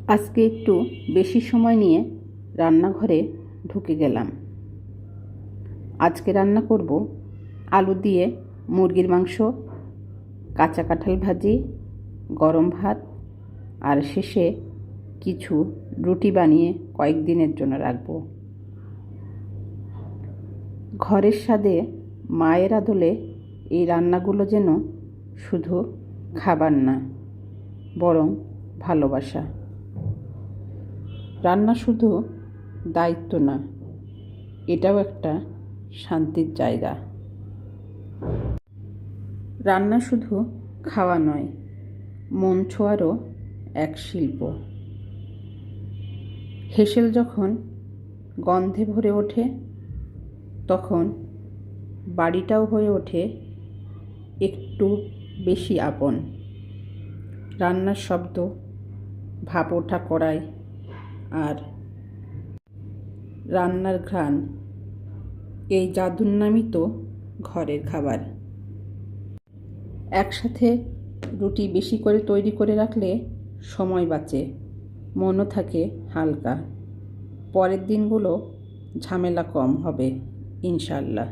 আজকে একটু বেশি সময় নিয়ে রান্নাঘরে ঢুকে গেলাম। আজকে রান্না করব আলু দিয়ে মুরগির মাংস, কাঁচা কাঁঠাল ভাজি, গরম ভাত আর শেষে কিছু রুটি বানিয়ে কয়েকদিনের জন্য রাখব। ঘরের স্বাদে মায়ের আদলে এই রান্নাগুলো যেন শুধু খাবার না, বরং ভালোবাসা। রান্না শুধু দায়িত্ব না, এটাও একটা শান্তির জায়গা। রান্না শুধু খাওয়া নয়, মন ছোঁয়ারও এক শিল্প। হেসেল যখন গন্ধে ভরে ওঠে, তখন বাড়িটাও হয়ে ওঠে একটু বেশি আপন। রান্নার শব্দ, ভাপ ওঠা কড়াই আর রান্নার ঘ্রাণ, এই জাদুর নামই তো ঘরের খাবার। একসাথে রুটি বেশি করে তৈরি করে রাখলে সময় বাঁচে, মনও থাকে হালকা। পরের দিনগুলো ঝামেলা কম হবে ইনশাআল্লাহ।